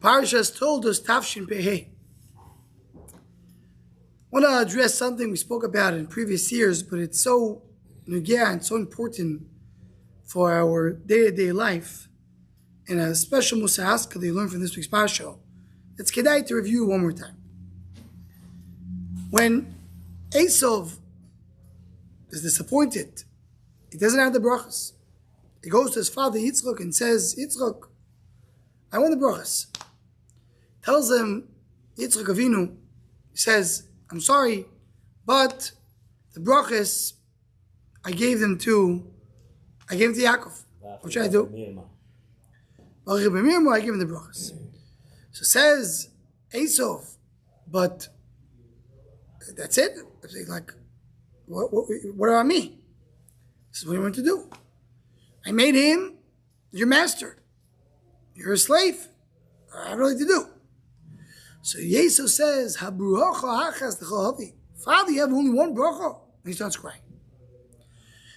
Parashas Toldos Tafshin Pehei. I want to address something we spoke about in previous years, but it's so nugea and so important for our day-to-day life, and a special Musa Haskell that you learned from this week's Parsha. It's kedai to review one more time. When Eisav is disappointed, he doesn't have the brachas. He goes to his father Yitzchak and says, Yitzchak, I want the brachas. Tells him, Yitzchak Avinu, he says, I'm sorry, but the brachas, I gave them to Yaakov. What should I do? I gave him the brachas. So says Eisav, but that's it? Like, what about me? This is what you want to do. I made him your master. You're a slave. I have nothing to do. So Yisuf says, Father, you have only one bracha. And he starts crying.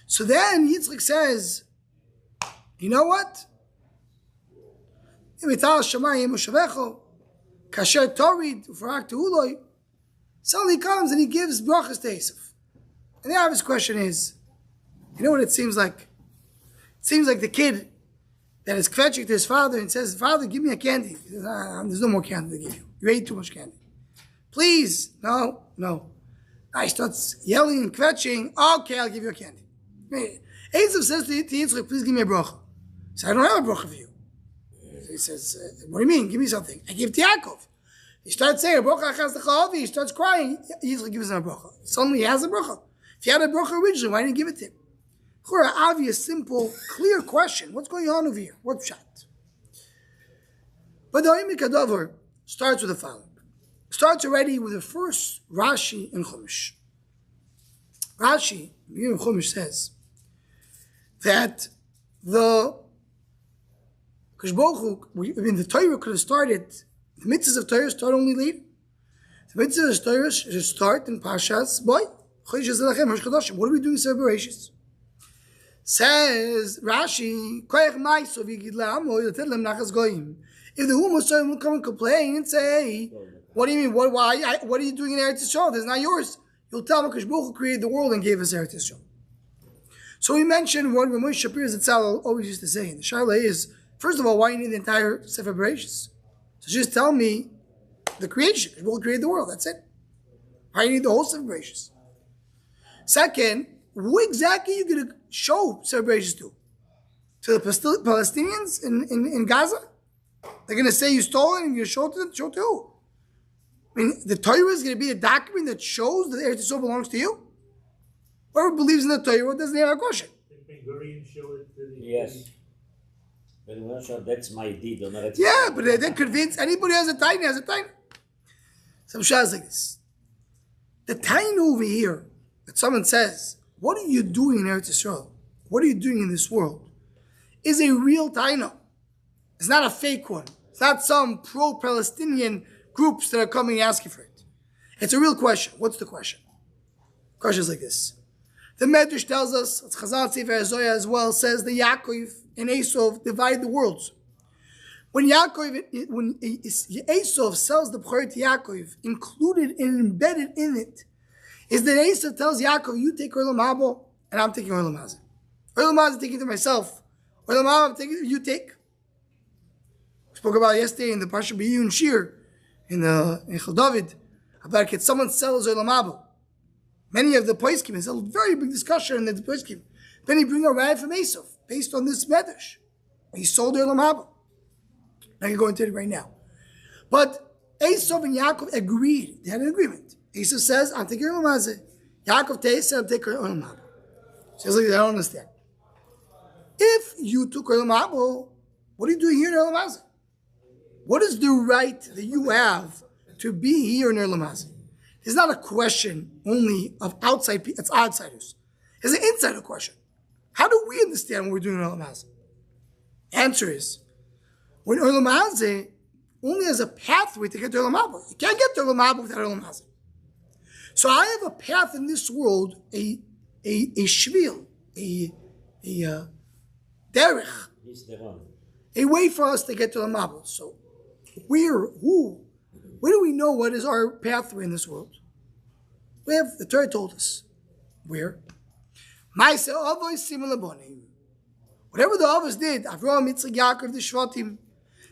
So then Yitzchak says, you know what? Suddenly he comes and he gives brachas to Eisav. And the obvious question is, you know what it seems like? It seems like the kid that is kvetching to his father and says, Father, give me a candy. He says, there's no more candy to give you. You ate too much candy. Please. No. He starts yelling and kvetching. Okay, I'll give you a candy. Eisav says to Yitzchak, please give me a bracha. He says, I don't have a bracha for you. So he says, what do you mean? Give me something. I give to Yaakov. He starts saying, he starts crying. Yitzchak gives him a bracha. Suddenly he has a bracha. If he had a bracha originally, why didn't he give it to him? Obvious, simple, clear question. What's going on over here? What's shot? But the Oimik Adavar starts with the following. Starts already with the first Rashi in Chumash. Rashi, in Chumash, says that the the Torah could have started, the mitzvahs of Torah start only later. The mitzvahs of Torah should start in Parshas Boy. What are we doing in celebrations? Says Rashi, if the Ummah will come and complain and say, what do you mean? What are you doing in Eretz Yisrael? That's not yours. You'll tell them Baruch Hu created the world and gave us Eretz Yisrael. So we mentioned what Moshe Shapir Zatzal always used to say. The Shaila is, first of all, why you need the entire Sefer Bereshis? So just tell me the creation. Baruch Hu created the world. That's it. Why you need the whole Sefer Bereshis? Second, who exactly are you going to show celebrations to? To the Palestinians in Gaza? They're going to say you stole it and you're going to show it to them? Show it to who? I mean, the Torah is going to be a document that shows that Eretz Yisrael belongs to you? Whoever believes in the Torah doesn't have a question. Yes. But I'm not sure that's my deed. Yeah, but they're convinced anybody has a tiny has a tiny. Some shahs like this. The tiny over here, that someone says, what are you doing in Eretz Yisrael? What are you doing in this world? Is a real taina. It's not a fake one. It's not some pro-Palestinian groups that are coming asking for it. It's a real question. What's the question? The question is like this. The Medrash tells us, Chazal Sefer Zoya as well, says that Yaakov and Eisav divide the worlds. When Eisav sells the Bechor to Yaakov, included and embedded in it, is that Eisav tells Yaakov, you take Olam Haba, and I'm taking Olam Hazeh. Olam Hazeh I'm taking to myself. Olam Haba I'm taking, you take. We spoke about yesterday in the Parsha B'Yun Shir, in Chol David, about can someone sells Olam Haba. Many of the poskim, it's a very big discussion in the poskim. Then he bring a raya from Eisav, based on this medrash. He sold Olam Haba. I can go into it right now. But Eisav and Yaakov agreed. They had an agreement. Eisav says, I'm taking Olam Hazeh. Yaakov says, I'm taking Olam Haba. Says like, I don't understand. If you took Olam Haba, what are you doing here in Olam Hazeh? What is the right that you have to be here in Olam Hazeh? It's not a question only of outside people, it's outsiders. It's an insider question. How do we understand what we're doing in Olam Hazeh? Answer is, when Olam Hazeh only has a pathway to get to Olam Haba. You can't get to Olam Haba without Olam Hazeh. So I have a path in this world, a shvil, a derech, a way for us to get to Olam Haba. So Where do we know what is our pathway in this world? We have, the Torah told us. Where? Whatever the Avos did, Avraham, Yitzchak, Yaakov, the Shvatim,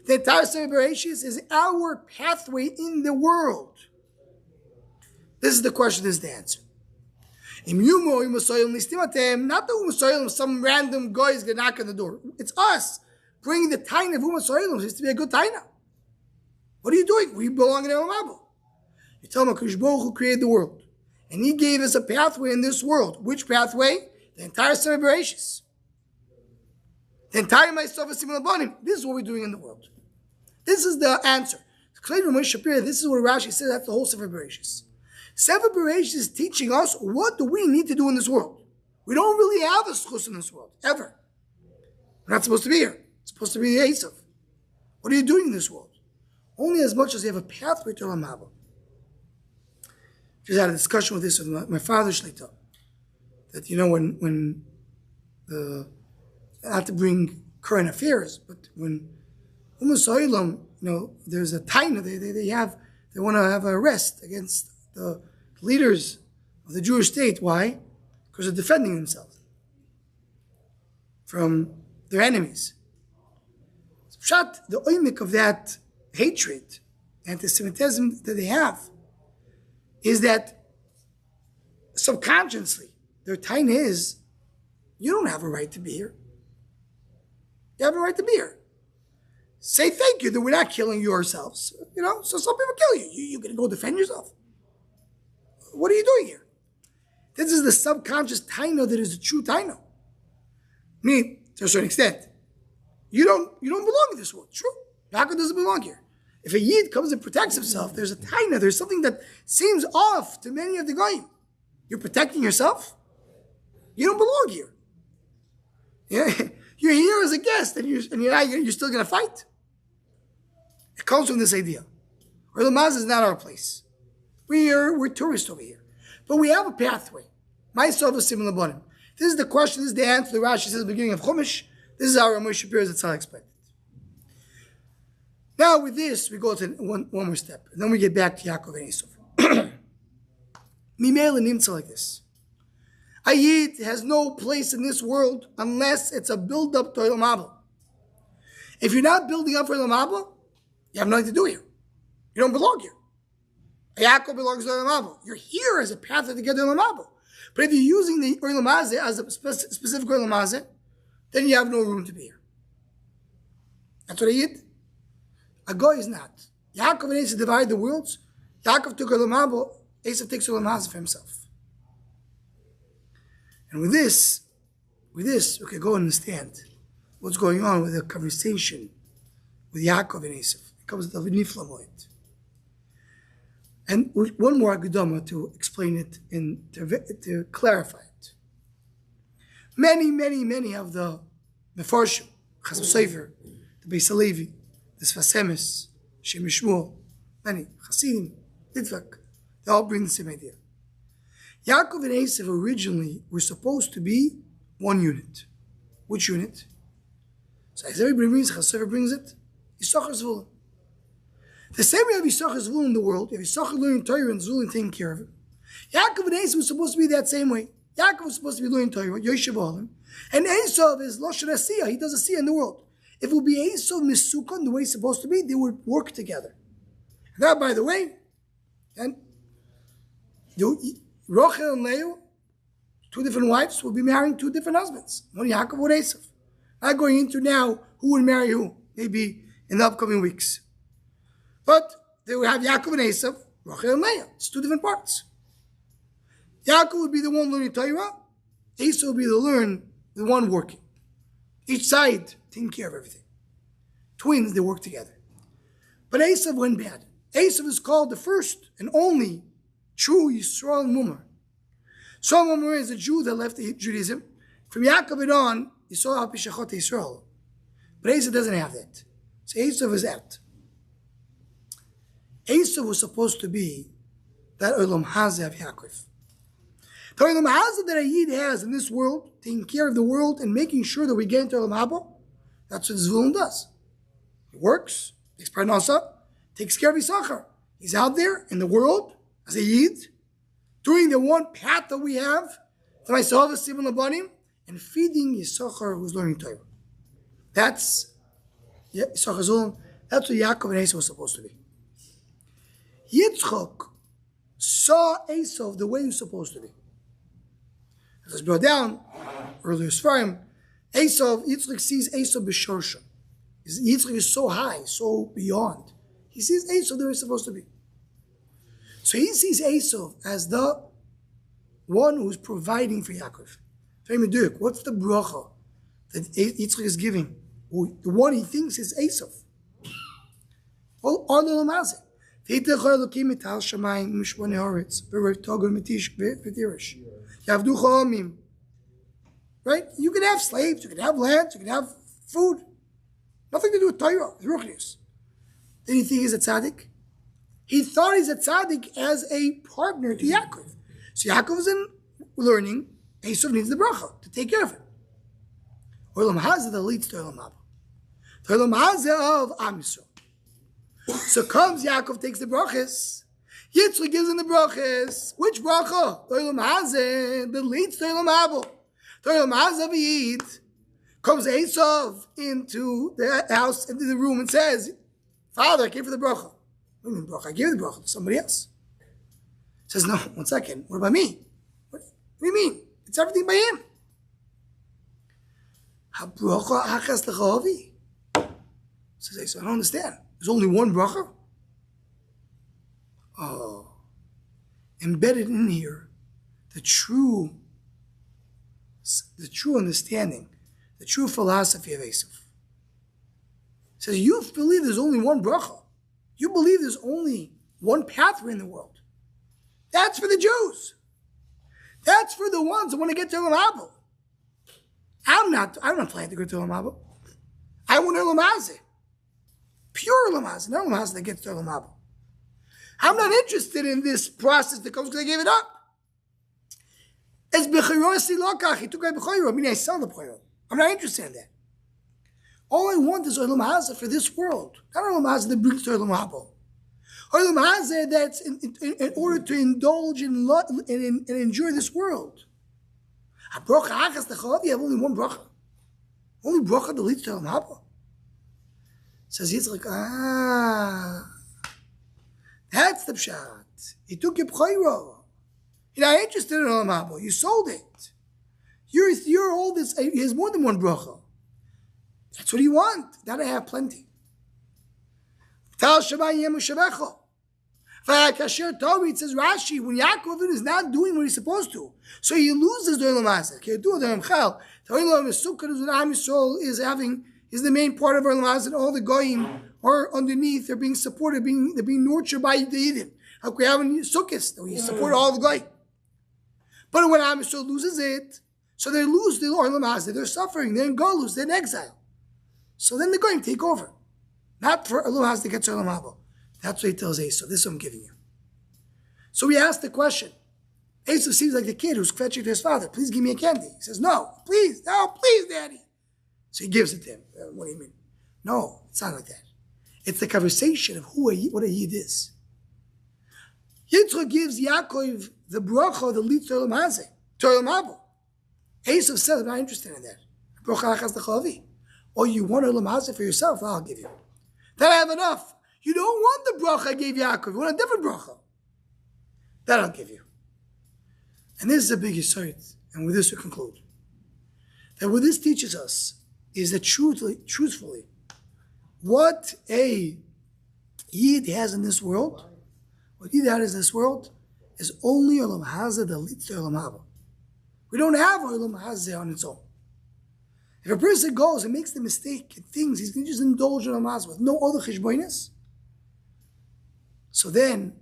the entire Sefer Bereshis is our pathway in the world. This is the question, this is the answer. Not the some random guy is going to knock on the door. It's us bringing the Taina of Umasoilim. It used to be a good Taina. What are you doing? We belong in Elam Abba. You tell him HaKadosh Baruch Hu created the world. And he gave us a pathway in this world. Which pathway? The entire Sefer Bereshis. The entire Eisav Simon Abanim. This is what we're doing in the world. This is the answer. This is what Rashi says. That's the whole Sefer Bereshis. Sefer Bereshis is teaching us what do we need to do in this world. We don't really have a schus in this world, ever. We're not supposed to be here. It's supposed to be the Eisav. What are you doing in this world? Only as much as you have a pathway to Olam Haba. Just had a discussion with this with my father, Shlita. That, when not to bring current affairs, but when Umasoilam, there's a taina, they want to have an arrest against the leaders of the Jewish state. Why? Because they're defending themselves from their enemies. Pshat, the oimik of that hatred, anti-Semitism that they have, is that subconsciously their taina is, you don't have a right to be here. You have a right to be here. Say thank you that we're not killing you ourselves. So some people kill you. You're going to go defend yourself. What are you doing here? This is the subconscious taina that is the true taina. I mean, to a certain extent, you don't belong in this world. True. Yaakov doesn't belong here. If a Yid comes and protects himself, there's a taina, there's something that seems off to many of the goyim. You're protecting yourself? You don't belong here. Yeah. You're here as a guest, and you're still going to fight? It comes from this idea. Olam Hazeh is not our place. We're tourists over here. But we have a pathway. Myself is similar to This is the question, this is the answer. The Rashi says at the beginning of Chumash. This is how Ramesh Shapiro is explained. Now with this, we go to one more step. And then we get back to Yaakov and Eisav. Mimel and Nimtza like this. A Yid has no place in this world unless it's a build-up to Olam Haba. If you're not building up for Olam Haba, you have nothing to do here. You don't belong here. Yaakov belongs to Olam Haba. You're here as a path to get to Olam Haba. But if you're using the Olam Hazeh as a specific Olam Hazeh, then you have no room to be here. That's what a Yid. A Goy is not. Yaakov and Eisav divide the worlds. Yaakov took Olam Haba, Eisav takes Olam Hazeh for himself. And with this, we can go and understand what's going on with the conversation with Yaakov and Eisav. It comes to the Nifla Moed. And one more Agudama to explain it and to clarify it. Many of the Mefarshim, Chasam Sofer, the Beis Halevi, the Sfasemis, Shem Shmuel, many, Hasidim, Litvak, they all bring the same idea. Yaakov and Eisav originally were supposed to be one unit. Which unit? So as everybody brings, Chasam brings it, Yisachar Zvulun. The same way you have Yisachar Zvulun in the world, you have Yisachar learning Torah and Zvulun taking care of it. Yaakov and Eisav was supposed to be that same way. Yaakov was supposed to be learning Torah, Yoshev Olim, and Eisav is Lashon Asiyah, he does Asiyah in the world. If it would be Eisav Misukon the way it's supposed to be, they would work together. And that, by the way, and Rachel and Leah, two different wives, will be marrying two different husbands. One Yaakov, one Eisav. Not going into now who would marry who, maybe in the upcoming weeks. But they would have Yaakov and Eisav, Rachel and Leah. It's two different parts. Yaakov would be the one learning Torah. Eisav would be the one working. Each side taking care of everything. Twins, they work together. But Eisav went bad. Eisav is called the first and only true Yisrael Mumar. Yisrael Mumar is a Jew that left Judaism. From Yaakov and on, Yisrael Pishachot Yisrael. But Eisav doesn't have that. So Eisav is out. Eisav was supposed to be that Olam Hazeh of Yaakov. The Olam Hazeh that a Yid has in this world, taking care of the world and making sure that we get into Olam Haba, that's what Zvulun does. He works, takes parnasa, takes care of Yisachar. He's out there in the world as a Yid, doing the one path that we have, and feeding Yisachar who's learning Torah. That's Yisachar Zulm. That's what Yaakov and Eisav was supposed to be. Yitzchak saw Eisav the way he was supposed to be. As was brought down earlier, Sfarim, Yitzchak sees Eisav b'shorsha. Yitzchak is so high, so beyond. He sees Eisav the way he's supposed to be. So he sees Eisav as the one who's providing for Yaakov. What's the bracha that Yitzchak is giving? The one he thinks is Eisav. Well, right? You can have slaves, you can have land, you can have food. Nothing to do with Torah, with Ruchnius. Then you think he's a tzaddik? He thought he's a tzaddik as a partner to Yaakov. So Yaakov is in learning, Eisav needs the bracha to take care of it. Olam Hazeh that leads to Olam Haba. The Olam Hazeh of Am Yisrael. So comes Yaakov, takes the brachas. Yitzchak gives him the brachas. Which bracha? The Olam Hazeh that leads to Olam Haba. The Olam Hazeh v'yid. Comes Eisav into the house, into the room, and says, Father, I came for the bracha. What do you mean bracha? I gave the bracha to somebody else. He says, no, 1 second. What about me? What do you mean? It's everything by him. Ha-bracha achas lechavi. Says Eisav, I don't understand. There's only one bracha? Oh. Embedded in here, the true understanding, the true philosophy of Eisav. It says, you believe there's only one bracha. You believe there's only one pathway in the world. That's for the Jews. That's for the ones that want to get to Olam Haba. I'm not planning to go to Olam Haba. I want Olam Hazeh. Pure Olam Hazeh, not Olam Hazeh that gets to Olam Haba. I'm not interested in this process that comes because I gave it up. It's b'chayrosi lokach. He took my b'chayro. Meaning I sell the b'chayro. I'm not interested in that. All I want is Olam Hazeh for this world. Not Olam Hazeh that brings to Olam Haba. Olam Hazeh that's in order to indulge and enjoy this world. A bracha achas lechavi, you have only one bracha. Only bracha that leads to Olam Haba. Says Yitzchak, that's the pshat. He took your b'chayro. You're not interested in Olam Haba. You sold it. You're all this. He has more than one bracha. That's what you want. That I have plenty. Tal Shabbat Yemu Shabecho. V'akasher Torah, it says Rashi, when Yaakov is not doing what he's supposed to, so he loses the Olam Hazeh. Kedu the Ramchal. The Olam Sukkah is what Am Yisrael is the main part of Olam Hazeh. All the goyim are underneath. They're being supported. They're being nurtured by the Yidden. Like we have in Sukkot, we support all the goyim. But when Am Yisrael loses it, so they lose the Olam Hazeh. They're suffering. They're in Golus. They're in exile. So then they're going to take over. Not for Olam Hazeh to get to Olam Haba. That's what he tells Eisav. This is what I'm giving you. So we asked the question. Eisav seems like the kid who's fetching to his father. Please give me a candy. He says, no, please, daddy. So he gives it to him. What do you mean? No, it's not like that. It's the conversation of what a Yid is. Yitzchak gives Yaakov the bracha that leads to Olam Hazeh, to Olam Haba. Eisav says, I'm not interested in that. Bracha achas lechavi. Or you want Olam Hazeh for yourself, I'll give you. Then I have enough. You don't want the bracha I gave Yaakov. You want a different bracha. That I'll give you. And this is a big yesod. And with this we conclude. That what this teaches us is that truthfully, what a Yid has in this world, is only Olam Hazeh that leads to Olam Haba. We don't have Olam Hazeh on its own. If a person goes and makes the mistake and thinks he's going to just indulge in Olam Hazeh with no other cheshbonis, so then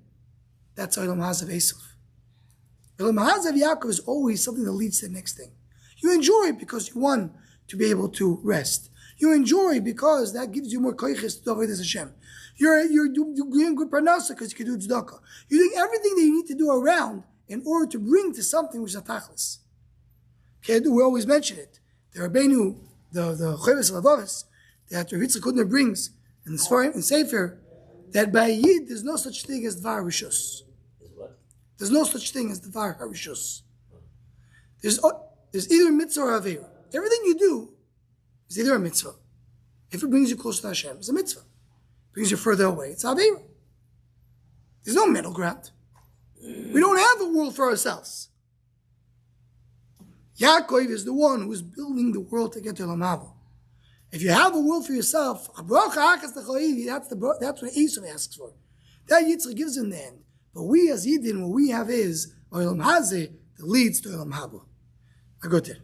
that's Olam Hazeh of Eisav. Olam Hazeh of Yaakov is always something that leads to the next thing. You enjoy it because you want to be able to rest. You enjoy because that gives you more koiches to do avodas Hashem. You're doing good parnasa because you can do tzedakah. You're doing everything that you need to do around in order to bring to something which is a tachlis. Okay, we always mention it. The Rabbeinu, the Choves Lavavis, that Rav Yitzchak Hutner brings in the Sefer, that by Yid there's no such thing as Dvar Rishus. Is what? There's no such thing as Dvar Harishus. There's either a mitzvah or avera. Everything you do is either a mitzvah. If it brings you closer to Hashem, it's a mitzvah. If it brings you further away, it's avera. There's no middle ground. We don't have a world for ourselves. Yaakov is the one who is building the world to get to Olam Haba. If you have a world for yourself, that's what Eisav asks for. That Yitzchak gives in the end. But we as Yidden, what we have is Olam Hazeh that leads to Olam Haba. A good day.